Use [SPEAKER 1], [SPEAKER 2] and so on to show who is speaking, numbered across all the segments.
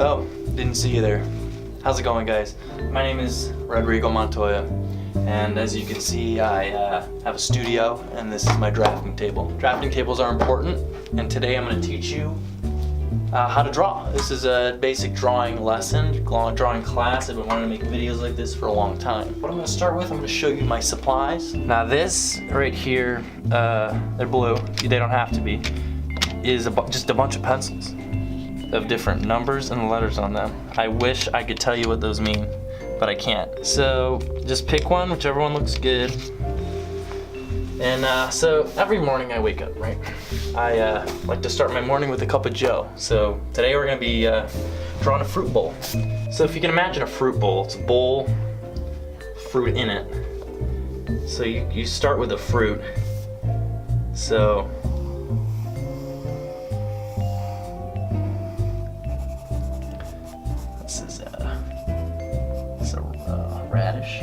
[SPEAKER 1] Oh, didn't see you there. How's it going, guys? My name is Rodrigo Montoya, and as you can see, I have a studio, and this is my drafting table. Drafting tables are important, and today I'm going to teach you how to draw. This is a basic drawing lesson, drawing class. I've been wanting to make videos like this for a long time. What I'm going to start with, I'm going to show you my supplies. Now this right here, they're blue, they don't have to be, is just a bunch of pencils of different numbers and letters on them. I wish I could tell you what those mean, but I can't. So just pick one, whichever one looks good. And so every morning I wake up, right? I like to start my morning with a cup of joe. So today we're gonna be drawing a fruit bowl. So if you can imagine a fruit bowl, it's a bowl, fruit in it. So you start with a fruit. So this is a radish.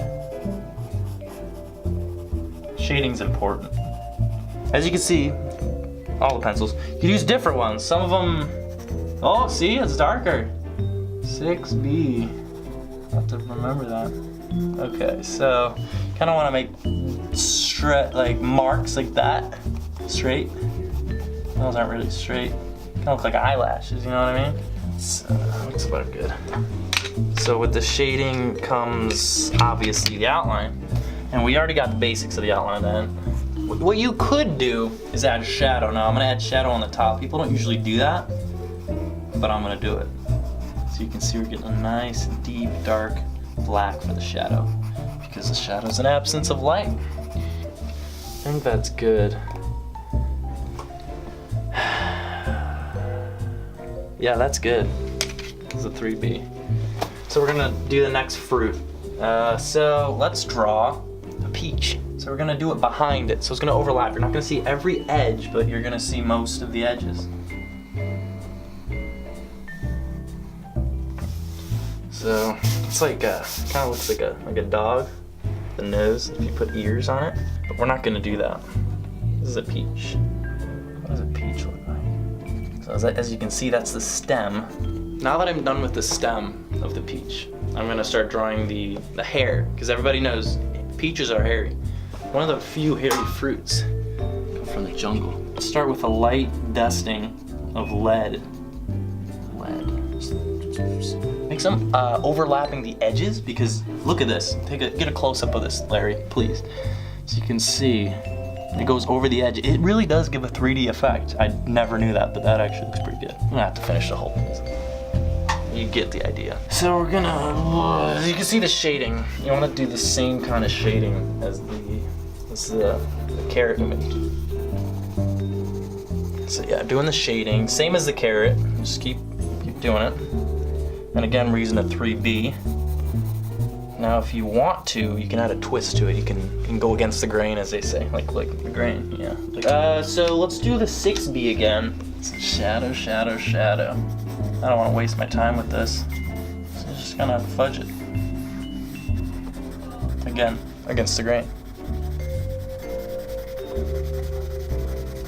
[SPEAKER 1] Shading's important. As you can see, all the pencils, you can use different ones. Some of them, oh, see, it's darker. 6B, have to remember that. Okay, so kind of want to make straight, like marks like that, straight. Those aren't really straight. Kind of look like eyelashes, you know what I mean? So, looks about good. So with the shading comes obviously the outline. And we already got the basics of the outline then. What you could do is add shadow. Now I'm gonna add shadow on the top. People don't usually do that, but I'm gonna do it. So you can see we're getting a nice, deep, dark black for the shadow, because the shadow's an absence of light. I think that's good. Yeah, that's good. It's a 3B. So we're gonna do the next fruit. So let's draw a peach. So we're gonna do it behind it, so it's gonna overlap. You're not gonna see every edge, but you're gonna see most of the edges. So it's like kind of looks like a dog, the nose, if you put ears on it. But we're not gonna do that. This is a peach. What does a peach look like? So as you can see, that's the stem. Now that I'm done with the stem of the peach, I'm gonna start drawing the hair, because everybody knows peaches are hairy. One of the few hairy fruits come from the jungle. Let's start with a light dusting of lead. Make some overlapping the edges, because look at this. Get a close up of this, Larry, please. So you can see it goes over the edge. It really does give a 3D effect. I never knew that, but that actually looks pretty good. I'm gonna have to finish the whole thing. You get the idea. So we're gonna, as you can see the shading, you wanna do the same kind of shading as the carrot image. So yeah, doing the shading, same as the carrot, just keep doing it. And again, we're using a 3B. Now if you want to, you can add a twist to it. You can go against the grain, as they say, like the grain, yeah. So let's do the 6B again. Shadow, shadow, shadow. I don't want to waste my time with this, so I'm just gonna fudge it. Again, against the grain.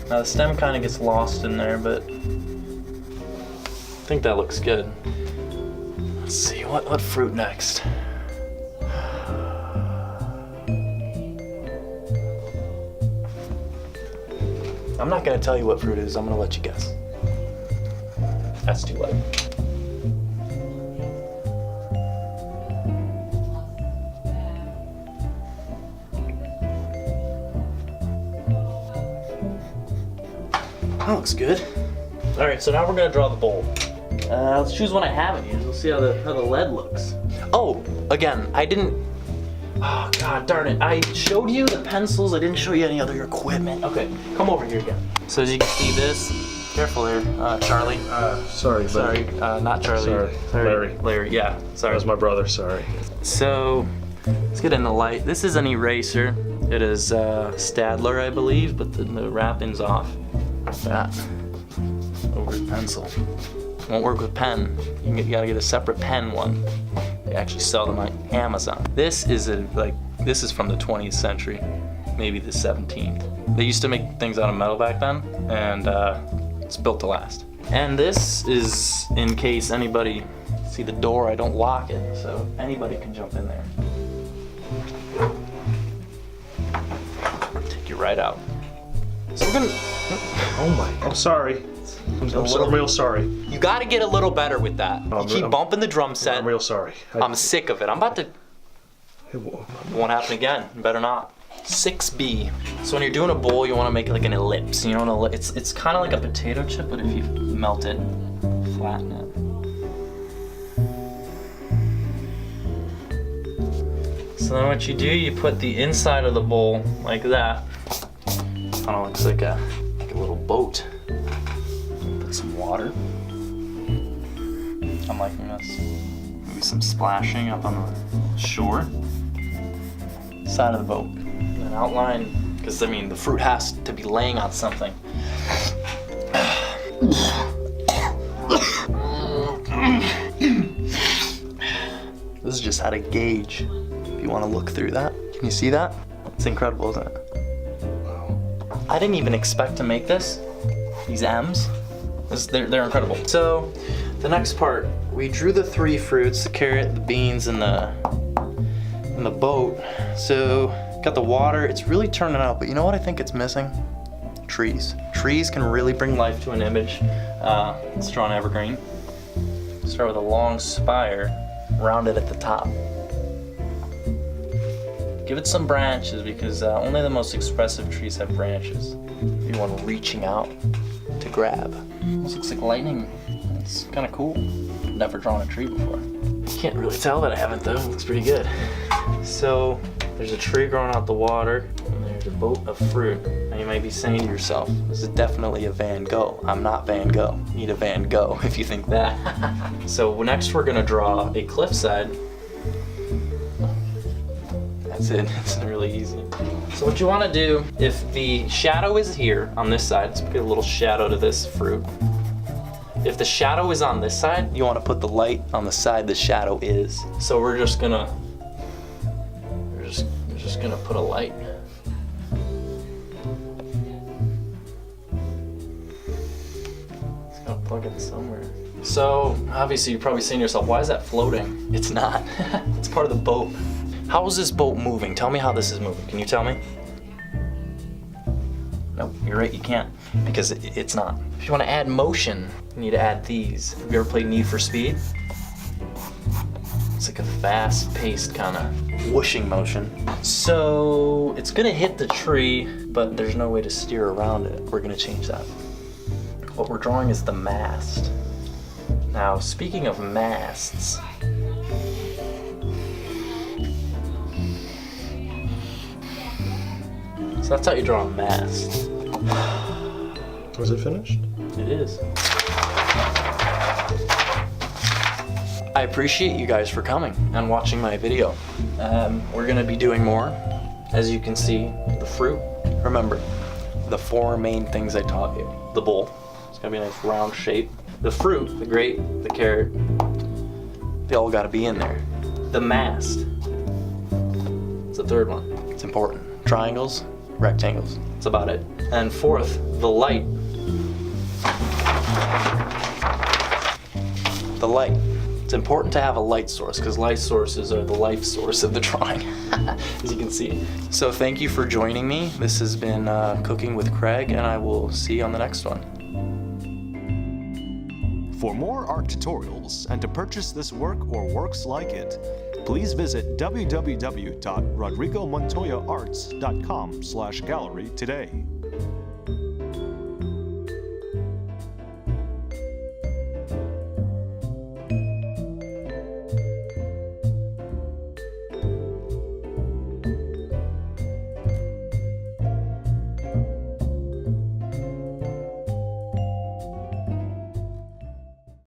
[SPEAKER 1] Now the stem kind of gets lost in there, but I think that looks good. Let's see, what fruit next? I'm not gonna tell you what fruit it is, I'm gonna let you guess. That's too light. That looks good. All right, so now we're gonna draw the bowl. Let's choose one I haven't used. We'll see how the lead looks. Oh, again, I didn't. Oh God darn it! I showed you the pencils. I didn't show you any other equipment. Okay, come over here again. So as you can see, this. Careful there, Charlie.
[SPEAKER 2] Sorry, buddy.
[SPEAKER 1] Sorry, not Charlie.
[SPEAKER 2] Sorry,
[SPEAKER 1] Larry, yeah, sorry.
[SPEAKER 2] That was my brother, sorry.
[SPEAKER 1] So, let's get in the light. This is an eraser. It is Stadler, I believe, but the wrapping's off. That. Over the pencil. Won't work with pen. You gotta get a separate pen one. They actually sell them on Amazon. This is this is from the 20th century, maybe the 17th. They used to make things out of metal back then, and it's built to last. And this is in case anybody See the door, I don't lock it, so anybody can jump in there. Take you right out. So we're gonna...
[SPEAKER 2] Oh my, I'm sorry. I'm real sorry.
[SPEAKER 1] You gotta get a little better with that. You keep bumping the drum set.
[SPEAKER 2] I'm real sorry.
[SPEAKER 1] I'm sick of it. I'm about to... It won't happen again. Better not. 6B. So when you're doing a bowl, you want to make it like an ellipse. You know, it's kind of like a potato chip, but if you melt it, flatten it. So then what you do, you put the inside of the bowl like that. Kind of looks like a little boat. Put some water. I'm liking this. Maybe some splashing up on the shore. Side of the boat. And then outline, because I mean the fruit has to be laying on something. This is just how to gauge. If you want to look through that. Can you see that? It's incredible, isn't it?
[SPEAKER 2] Wow.
[SPEAKER 1] I didn't even expect to make this. These M's. They're incredible. So the next part, we drew the 3 fruits, the carrot, the beans, and the boat. So got the water, it's really turning out, but you know what I think it's missing? Trees. Trees can really bring life to an image. Let's draw an evergreen. Start with a long spire, rounded at the top. Give it some branches because only the most expressive trees have branches. You want reaching out to grab. This looks like lightning. It's kind of cool. Never drawn a tree before. Can't really tell that I haven't though. It looks pretty good. So there's a tree growing out the water, and there's a boat of fruit. Now you might be saying to yourself, this is definitely a Van Gogh. I'm not Van Gogh. You need a Van Gogh if you think that. So next we're gonna draw a cliffside. That's it. It's really easy. So what you want to do, if the shadow is here on this side, let's put a little shadow to this fruit. If the shadow is on this side, you want to put the light on the side the shadow is. So we're just gonna put a light. It's gotta plug in somewhere. So obviously you're probably saying to yourself, why is that floating? It's not. It's part of the boat. How is this boat moving? Tell me how this is moving. Can you tell me? Nope, you're right, you can't. Because it's not. If you want to add motion, you need to add these. Have you ever played Need for Speed? It's like a fast-paced kind of whooshing motion. So it's gonna hit the tree, but there's no way to steer around it. We're gonna change that. What we're drawing is the mast. Now, speaking of masts, so that's how you draw a mast.
[SPEAKER 2] Was it finished?
[SPEAKER 1] It is. I appreciate you guys for coming and watching my video. We're gonna be doing more. As you can see, the fruit. Remember, the 4 main things I taught you. The bowl, it's gonna be a nice round shape. The fruit, the grape, the carrot, they all gotta be in there. The mast, it's the 3rd one. It's important. Triangles, rectangles, that's about it. And 4th, the light. The light. It's important to have a light source because light sources are the life source of the drawing, as you can see. So thank you for joining me. This has been Cooking with Craig, and I will see you on the next one.
[SPEAKER 3] For more art tutorials and to purchase this work or works like it, please visit www.rodrigomontoyaarts.com/gallery today.